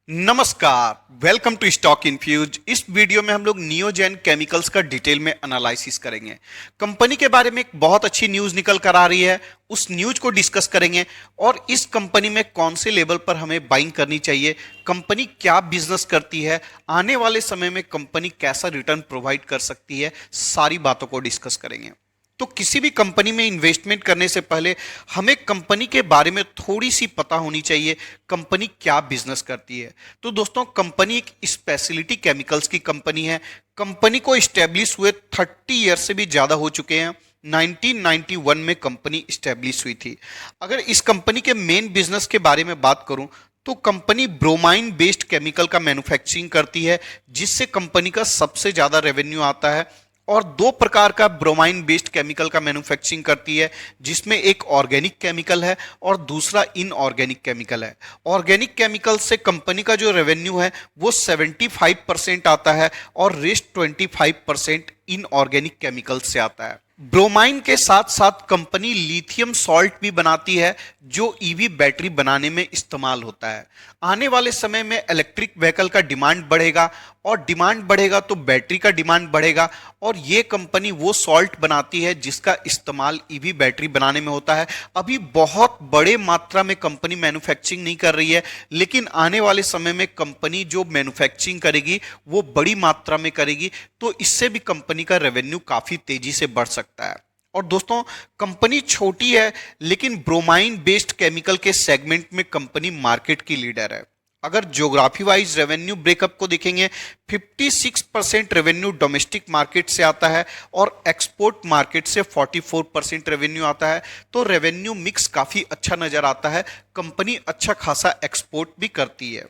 नमस्कार, welcome to stock infuse. इस video में हम लोग नियोजेन केमिकल्स का डिटेल में एनालिसिस करेंगे। कंपनी के बारे में एक बहुत अच्छी न्यूज निकल कर आ रही है, उस न्यूज को डिस्कस करेंगे और इस कंपनी में कौन से लेवल पर हमें बाइंग करनी चाहिए, कंपनी क्या बिजनेस करती है, आने वाले समय में कंपनी कैसा रिटर्न प्रोवाइड कर सकती है, सारी बातों को डिस्कस करेंगे। तो किसी भी कंपनी में इन्वेस्टमेंट करने से पहले हमें कंपनी के बारे में थोड़ी सी पता होनी चाहिए, कंपनी क्या बिजनेस करती है। तो दोस्तों, कंपनी एक स्पेशलिटी केमिकल्स की कंपनी है। कंपनी को इस्टेब्लिश हुए 30 ईयर से भी ज़्यादा हो चुके हैं। 1991 में कंपनी इस्टेब्लिश हुई थी। अगर इस कंपनी के मेन बिजनेस के बारे में बात करूं तो कंपनी ब्रोमाइन बेस्ड केमिकल का मैन्युफैक्चरिंग करती है, जिससे कंपनी का सबसे ज़्यादा रेवेन्यू आता है। और दो प्रकार का ब्रोमाइन बेस्ड केमिकल का मैन्युफैक्चरिंग करती है, जिसमें एक ऑर्गेनिक केमिकल है और दूसरा इनऑर्गेनिक केमिकल है। ऑर्गेनिक केमिकल से कंपनी का जो रेवेन्यू है वो 75% आता है और रेस्ट 25% इनऑर्गेनिक केमिकल से आता है। ब्रोमाइन के साथ साथ कंपनी लिथियम सॉल्ट भी बनाती है, जो ईवी बैटरी बनाने में इस्तेमाल होता है। आने वाले समय में इलेक्ट्रिक व्हीकल का डिमांड बढ़ेगा और डिमांड बढ़ेगा तो बैटरी का डिमांड बढ़ेगा, और ये कंपनी वो सॉल्ट बनाती है जिसका इस्तेमाल ईवी बैटरी बनाने में होता है। अभी बहुत बड़े मात्रा में कंपनी मैन्युफैक्चरिंग नहीं कर रही है, लेकिन आने वाले समय में कंपनी जो मैन्युफैक्चरिंग करेगी वो बड़ी मात्रा में करेगी, तो इससे भी कंपनी का रेवेन्यू काफी तेजी से बढ़ सकता है। और दोस्तों, कंपनी छोटी है लेकिन ब्रोमाइन बेस्ड केमिकल के सेगमेंट में कंपनी मार्केट की लीडर है। अगर ज्योग्राफी वाइज रेवेन्यू ब्रेकअप को देखेंगे, 56% रेवेन्यू डोमेस्टिक मार्केट से आता है और एक्सपोर्ट मार्केट से 44% रेवेन्यू आता है। तो रेवेन्यू मिक्स काफी अच्छा नजर आता है। कंपनी अच्छा खासा एक्सपोर्ट भी करती है।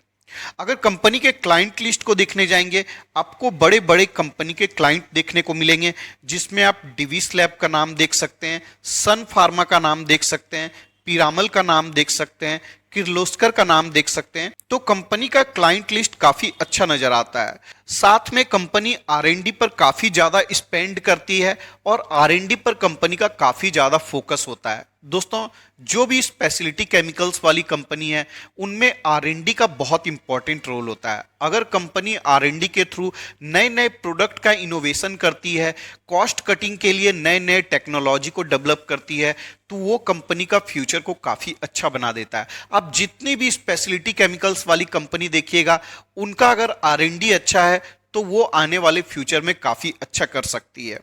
अगर कंपनी के क्लाइंट लिस्ट को देखने जाएंगे, आपको बड़े बड़े कंपनी के क्लाइंट देखने को मिलेंगे, जिसमें आप डिविस लैब का नाम देख सकते हैं, सन फार्मा का नाम देख सकते हैं, पिरामल का नाम देख सकते हैं, किर्लोस्कर का नाम देख सकते हैं। तो कंपनी का क्लाइंट लिस्ट काफी अच्छा नजर आता है। साथ में कंपनी आर&डी पर काफी ज्यादा स्पेंड करती है और आर&डी पर कंपनी का काफी ज्यादा फोकस होता है। दोस्तों, जो भी स्पेशलिटी केमिकल्स वाली कंपनी है उनमें आर&डी का बहुत इंपॉर्टेंट रोल होता है। अगर कंपनी आर&डी के थ्रू नए नए प्रोडक्ट का इनोवेशन करती है, कॉस्ट कटिंग के लिए नए नए टेक्नोलॉजी को डेवलप करती है, तो वो कंपनी का फ्यूचर को काफी अच्छा बना देता है। आप जितनी भी स्पेशलिटी केमिकल्स वाली कंपनी देखिएगा, उनका अगर आर&डी अच्छा है तो वो आने वाले फ्यूचर में काफी अच्छा कर सकती है।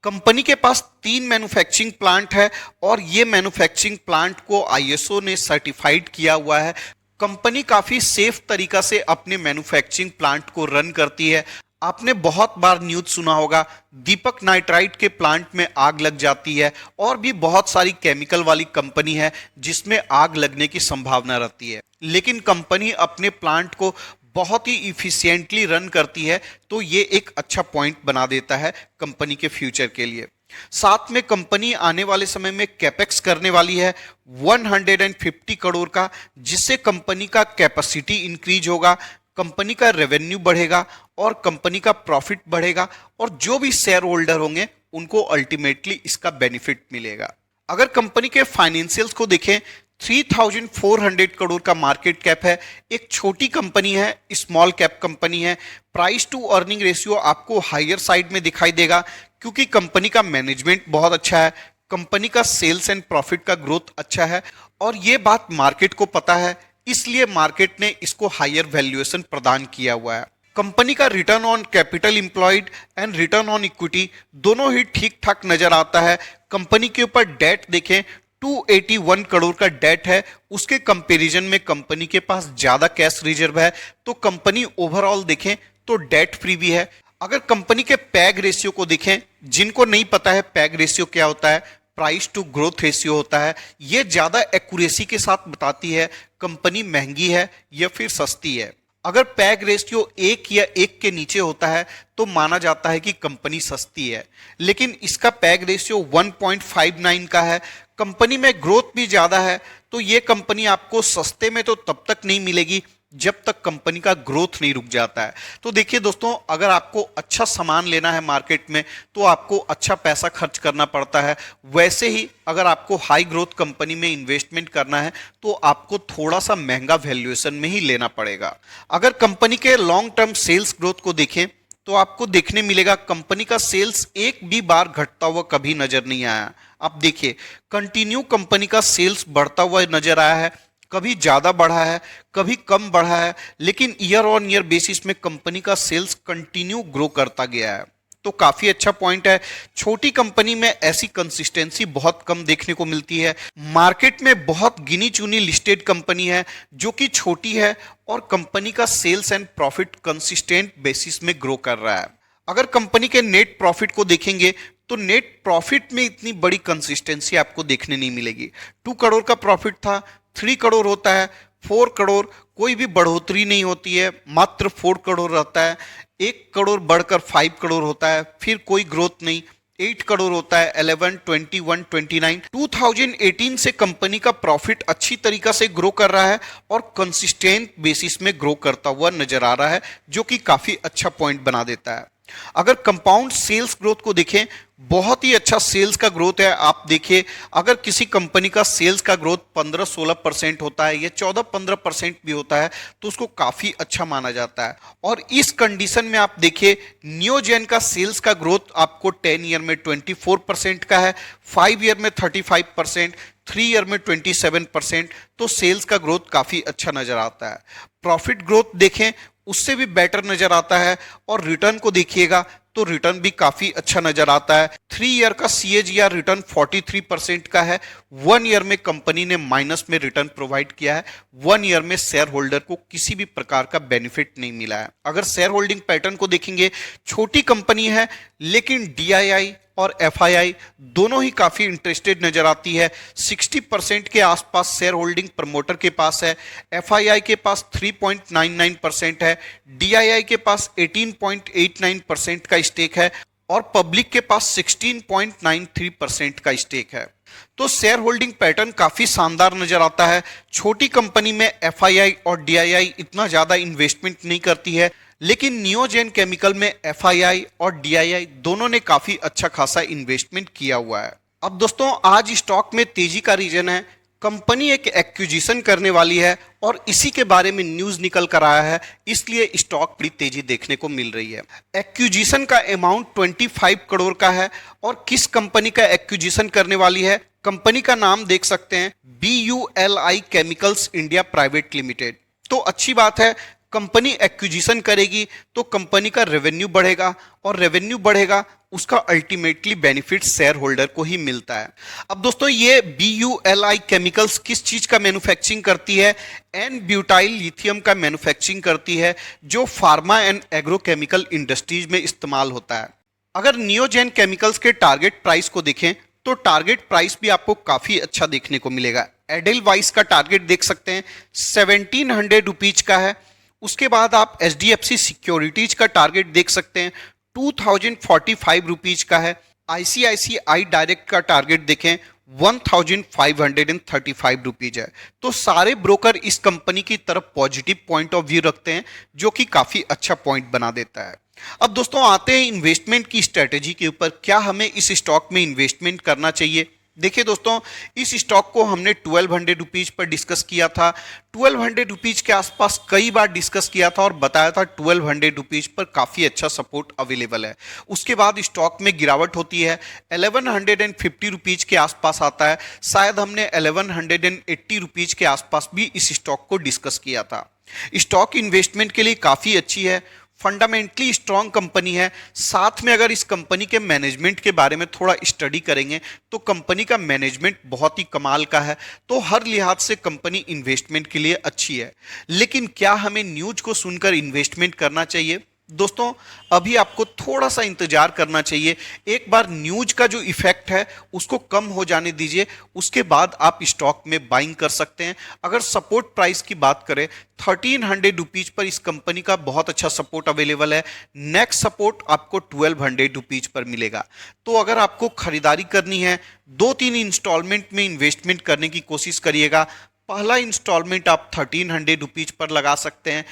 कंपनी के पास 3 मैन्युफैक्चरिंग प्लांट है और ये मैन्युफैक्चरिंग प्लांट को आईएसओ ने सर्टिफाइड किया हुआ है। कंपनी काफी सेफ तरीका से अपने मैन्युफैक्चरिंग प्लांट को रन करती है। आपने बहुत बार न्यूज सुना होगा, दीपक नाइट्राइट के प्लांट में आग लग जाती है, और भी बहुत सारी केमिकल वाली कंपनी है जिसमें आग लगने की संभावना रहती है, लेकिन कंपनी अपने प्लांट को बहुत ही इफिशिएंटली रन करती है। तो ये एक अच्छा पॉइंट बना देता है कंपनी के फ्यूचर के लिए। साथ में कंपनी आने वाले समय में कैपेक्स करने वाली है 150 करोड़ का, जिससे कंपनी का कैपेसिटी इंक्रीज होगा, कंपनी का रेवेन्यू बढ़ेगा और कंपनी का प्रॉफिट बढ़ेगा, और जो भी शेयर होल्डर होंगे उनको अल्टीमेटली इसका बेनिफिट मिलेगा। अगर कंपनी के फाइनेंशियल्स को देखें, 3400 करोड़ का मार्केट कैप है। एक छोटी कंपनी है, स्मॉल कैप कंपनी है। प्राइस टू अर्निंग रेशियो आपको हायर साइड में दिखाई देगा, क्योंकि कंपनी का मैनेजमेंट बहुत अच्छा है, कंपनी का सेल्स एंड प्रॉफिट का ग्रोथ अच्छा है, और ये बात मार्केट को पता है, इसलिए मार्केट ने इसको हायर वैल्यूएशन प्रदान किया हुआ है। कंपनी का return on capital employed and return on equity दोनों ही ठीक ठाक नजर आता है। कंपनी के ऊपर डेट देखें, 281 करोड़ का डेट है। उसके कंपैरिजन में कंपनी के पास ज्यादा कैश रिजर्व है, तो कंपनी ओवरऑल देखें तो डेट फ्री भी है। अगर कंपनी के पैग रेशियो को देखें, जिनको नहीं पता है पैग रेशियो क्या होता है, प्राइस टू ग्रोथ रेशियो होता है। यह ज्यादा एक्यूरेसी के साथ बताती है कंपनी महंगी है या फिर सस्ती है। अगर पैग रेशियो 1 या 1 के नीचे होता है तो माना जाता है कि कंपनी सस्ती है, लेकिन इसका पैग रेशियो 1.59 का है। कंपनी में ग्रोथ भी ज्यादा है, तो ये कंपनी आपको सस्ते में तो तब तक नहीं मिलेगी जब तक कंपनी का ग्रोथ नहीं रुक जाता है। तो देखिए दोस्तों, अगर आपको अच्छा सामान लेना है मार्केट में तो आपको अच्छा पैसा खर्च करना पड़ता है। वैसे ही अगर आपको हाई ग्रोथ कंपनी में इन्वेस्टमेंट करना है तो आपको थोड़ा सा महंगा वैल्यूएशन में ही लेना पड़ेगा। अगर कंपनी के लॉन्ग टर्म सेल्स ग्रोथ को देखें तो आपको देखने मिलेगा कंपनी का सेल्स एक भी बार घटता हुआ कभी नजर नहीं आया। आप देखिए, कंटिन्यू कंपनी का सेल्स बढ़ता हुआ नजर आया है, कभी ज्यादा बढ़ा है, कभी कम बढ़ा है, लेकिन ईयर ऑन ईयर बेसिस में कंपनी का सेल्स कंटिन्यू ग्रो करता गया है। तो काफी अच्छा पॉइंट है। छोटी कंपनी में ऐसी कंसिस्टेंसी बहुत कम देखने को मिलती है। मार्केट में बहुत गिनी चुनी लिस्टेड कंपनी है जो कि छोटी है और कंपनी का sales and profit consistent basis में ग्रो कर रहा है। अगर कंपनी के नेट प्रॉफिट को देखेंगे तो नेट प्रॉफिट में इतनी बड़ी कंसिस्टेंसी आपको देखने नहीं मिलेगी। 2 करोड़ का प्रॉफिट था, 3 करोड़ होता है, 4 करोड़ कोई भी बढ़ोतरी नहीं होती है, मात्र 4 करोड़ रहता है। 1 करोड़ बढ़कर 5 करोड़ होता है, फिर कोई ग्रोथ नहीं। 8 करोड़ होता है, 11, 21, 29। 2018 से कंपनी का प्रॉफिट अच्छी तरीका से ग्रो कर रहा है और कंसिस्टेंट बेसिस में ग्रो करता हुआ नजर आ रहा है, जो कि काफी अच्छा पॉइंट बना देता है। अगर कंपाउंड सेल्स ग्रोथ को देखें, बहुत ही अच्छा सेल्स का ग्रोथ है। आप देखिए, अगर किसी कंपनी का सेल्स का ग्रोथ 15-16% होता है या 14-15% भी होता है तो उसको काफी अच्छा माना जाता है। और इस कंडीशन में आप देखिए, नियोजेन का सेल्स का ग्रोथ आपको 10 ईयर में 24% का है, 5 ईयर में 35%, 3 ईयर में 27%। तो सेल्स का ग्रोथ काफी अच्छा नजर आता है। प्रॉफिट ग्रोथ देखें, उससे भी बेटर नजर आता है। और रिटर्न को देखिएगा तो रिटर्न भी काफी अच्छा नजर आता है। 3 ईयर का CAGR रिटर्न 43% का है। 1 ईयर में कंपनी ने माइनस में रिटर्न प्रोवाइड किया है। 1 ईयर में शेयर होल्डर को किसी भी प्रकार का बेनिफिट नहीं मिला है। अगर शेयर होल्डिंग पैटर्न को देखेंगे, छोटी कंपनी है लेकिन DII और FII दोनों ही काफी इंटरेस्टेड नजर आती है। 60% के आसपास शेयर होल्डिंग प्रमोटर के पास है, FII के पास 3.99% है, DII के पास 18.89% का स्टेक है और पब्लिक के पास 16.93% का स्टेक है। तो शेयर होल्डिंग पैटर्न काफी शानदार नजर आता है। छोटी कंपनी में FII और DII इतना ज्यादा इन्वेस्टमेंट नहीं करती है, लेकिन नियोजेन केमिकल में FII और DII दोनों ने काफी अच्छा खासा इन्वेस्टमेंट किया हुआ है। अब दोस्तों, आज स्टॉक में तेजी का रीजन है कंपनी एक एक्विजिशन करने वाली है और इसी के बारे में न्यूज निकल कर आया है, इसलिए स्टॉक बड़ी तेजी देखने को मिल रही है। एक्विजिशन का अमाउंट 25 करोड़ का है और किस कंपनी का एक्विजिशन करने वाली है, कंपनी का नाम देख सकते हैं, BULI chemicals India private limited. तो अच्छी बात है, कंपनी एक्विजिशन करेगी तो कंपनी का रेवेन्यू बढ़ेगा और रेवेन्यू बढ़ेगा उसका अल्टीमेटली बेनिफिट शेयर होल्डर को ही मिलता है। अब दोस्तों, ये BULI केमिकल्स किस चीज का मैन्युफैक्चरिंग करती है, एन ब्यूटाइल लिथियम का मैन्युफैक्चरिंग करती है, जो फार्मा एंड एग्रोकेमिकल इंडस्ट्रीज में इस्तेमाल होता है। अगर नियोजेन केमिकल्स के टारगेट प्राइस को देखें तो टारगेट प्राइस भी आपको काफी अच्छा देखने को मिलेगा। एडेलवाइस का टारगेट देख सकते हैं 1700 रुपीज का है। उसके बाद आप HDFC सिक्योरिटीज का टारगेट देख सकते हैं 2045 रुपीज का है। ICICI डायरेक्ट का टारगेट देखें 1535 रुपीज है। तो सारे ब्रोकर इस कंपनी की तरफ पॉजिटिव पॉइंट ऑफ व्यू रखते हैं, जो कि काफी अच्छा पॉइंट बना देता है। अब दोस्तों, आते हैं इन्वेस्टमेंट की स्ट्रेटेजी के ऊपर। क्या हमें इस स्टॉक में इन्वेस्टमेंट करना चाहिए? देखिए दोस्तों, इस स्टॉक को हमने 1200 रुपीज पर डिस्कस किया था। 1200 रुपीज के आसपास कई बार डिस्कस किया था और बताया था 1200 रुपीज पर काफी अच्छा सपोर्ट अवेलेबल है। उसके बाद स्टॉक में गिरावट होती है, 1150 रुपीज के आसपास आता है। शायद हमने 1180 रुपीज के आसपास भी इस स्टॉक को डिस्कस किया था। स्टॉक इन्वेस्टमेंट के लिए काफी अच्छी है, फंडामेंटली स्ट्रॉन्ग कंपनी है। साथ में अगर इस कंपनी के मैनेजमेंट के बारे में थोड़ा स्टडी करेंगे तो कंपनी का मैनेजमेंट बहुत ही कमाल का है। तो हर लिहाज से कंपनी इन्वेस्टमेंट के लिए अच्छी है। लेकिन क्या हमें न्यूज को सुनकर इन्वेस्टमेंट करना चाहिए? दोस्तों, अभी आपको थोड़ा सा इंतजार करना चाहिए। एक बार न्यूज का जो इफेक्ट है उसको कम हो जाने दीजिए, उसके बाद आप स्टॉक में बाइंग कर सकते हैं। अगर सपोर्ट प्राइस की बात करें 1300 रुपीज पर इस कंपनी का बहुत अच्छा सपोर्ट अवेलेबल है। नेक्स्ट सपोर्ट आपको 1200 रुपीज पर मिलेगा। तो अगर आपको खरीदारी करनी है, 2-3 इंस्टॉलमेंट में इन्वेस्टमेंट करने की कोशिश करिएगा। पहला इंस्टॉलमेंट आप 1300 रुपीज पर लगा सकते हैं,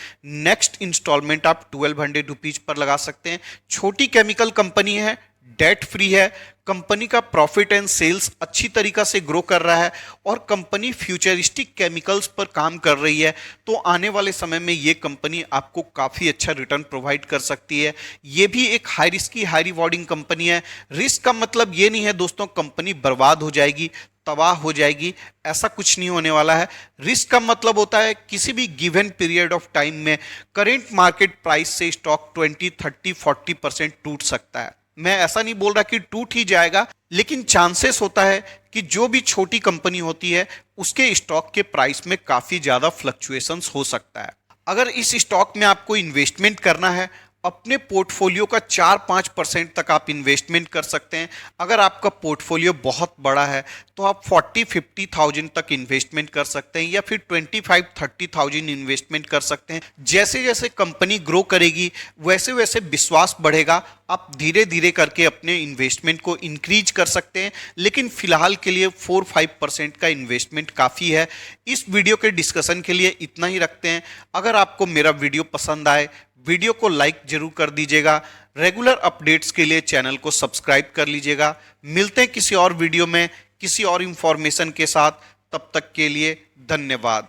नेक्स्ट इंस्टॉलमेंट आप 1200 रुपीज पर लगा सकते हैं। छोटी केमिकल कंपनी है, डेट फ्री है, कंपनी का प्रॉफिट एंड सेल्स अच्छी तरीका से ग्रो कर रहा है और कंपनी फ्यूचरिस्टिक केमिकल्स पर काम कर रही है। तो आने वाले समय में ये कंपनी आपको काफ़ी अच्छा रिटर्न प्रोवाइड कर सकती है। ये भी एक high risky high rewarding company है। रिस्क का मतलब ये नहीं है दोस्तों कंपनी बर्बाद हो जाएगी, तबाह हो जाएगी, ऐसा कुछ नहीं होने वाला है। रिस्क का मतलब होता है किसी भी गिवन पीरियड ऑफ टाइम में करेंट मार्केट प्राइस से स्टॉक 20, 30, 40% टूट सकता है। मैं ऐसा नहीं बोल रहा कि टूट ही जाएगा, लेकिन चांसेस होता है कि जो भी छोटी कंपनी होती है उसके स्टॉक के प्राइस में काफी ज्यादा फ्लक्चुएशंस हो सकता है। अगर इस स्टॉक में आपको इन्वेस्टमेंट करना है, अपने पोर्टफोलियो का 4-5% तक आप इन्वेस्टमेंट कर सकते हैं। अगर आपका पोर्टफोलियो बहुत बड़ा है तो आप 40-50,000 तक इन्वेस्टमेंट कर सकते हैं या फिर 25-30,000 इन्वेस्टमेंट कर सकते हैं। जैसे जैसे कंपनी ग्रो करेगी वैसे वैसे विश्वास बढ़ेगा, आप धीरे धीरे करके अपने इन्वेस्टमेंट को इंक्रीज कर सकते हैं, लेकिन फिलहाल के लिए 4-5% का इन्वेस्टमेंट काफ़ी है। इस वीडियो के डिस्कशन के लिए इतना ही रखते हैं। अगर आपको मेरा वीडियो पसंद आए, वीडियो को लाइक जरूर कर दीजिएगा। रेगुलर अपडेट्स के लिए चैनल को सब्सक्राइब कर लीजिएगा। मिलते हैं किसी और वीडियो में किसी और इंफॉर्मेशन के साथ, तब तक के लिए धन्यवाद।